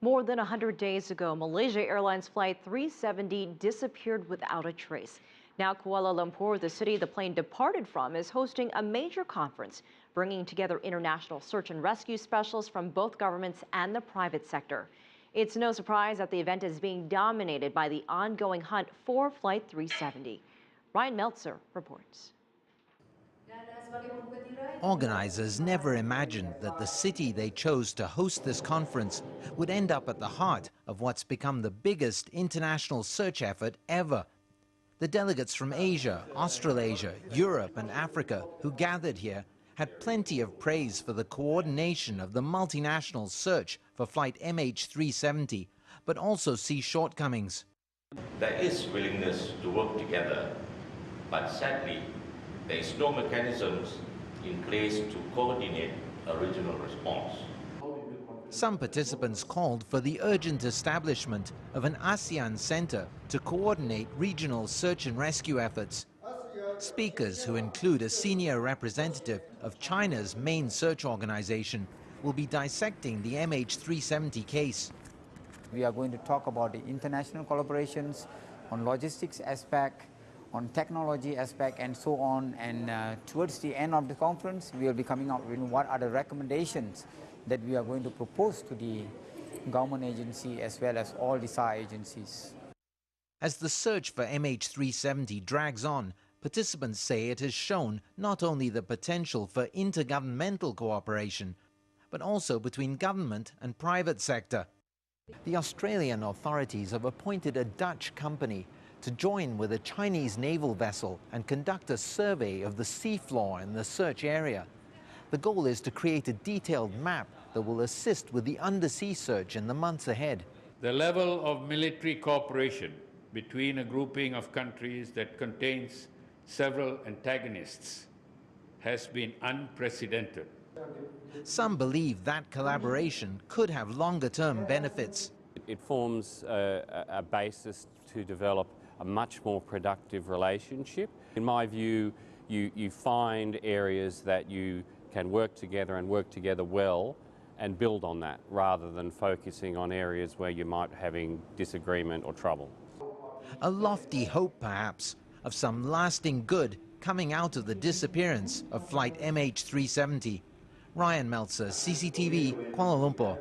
More than 100 days ago, Malaysia Airlines Flight 370 disappeared without a trace. Now Kuala Lumpur, the city the plane departed from, is hosting a major conference, bringing together international search and rescue specialists from both governments and the private sector. It's no surprise that the event is being dominated by the ongoing hunt for Flight 370. Maelzer reports. Organizers never imagined that the city they chose to host this conference would end up at the heart of what's become the biggest international search effort ever. The delegates from Asia, Australasia, Europe and Africa who gathered here had plenty of praise for the coordination of the multinational search for flight MH370, but also see shortcomings. There is willingness to work together, but sadly, there is no mechanisms in place to coordinate a regional response. Some participants called for the urgent establishment of an ASEAN center to coordinate regional search and rescue efforts. Speakers, who include a senior representative of China's main search organization, will be dissecting the MH370 case. We are going to talk about the international collaborations on logistics aspect, on technology aspect and so on, and towards the end of the conference we will be coming out with what are the recommendations that we are going to propose to the government agency as well as all the SAR agencies. As the search for MH370 drags on, participants say it has shown not only the potential for intergovernmental cooperation, but also between government and private sector. The Australian authorities have appointed a Dutch company to join with a Chinese naval vessel and conduct a survey of the seafloor in the search area. The goal is to create a detailed map that will assist with the undersea search in the months ahead. The level of military cooperation between a grouping of countries that contains several antagonists has been unprecedented. Some believe that collaboration could have longer-term benefits. It forms a basis to develop a much more productive relationship. In my view, you find areas that you can work together and work together well and build on that, rather than focusing on areas where you might be having disagreement or trouble. A lofty hope, perhaps, of some lasting good coming out of the disappearance of flight MH370. Maelzer, CCTV, Kuala Lumpur.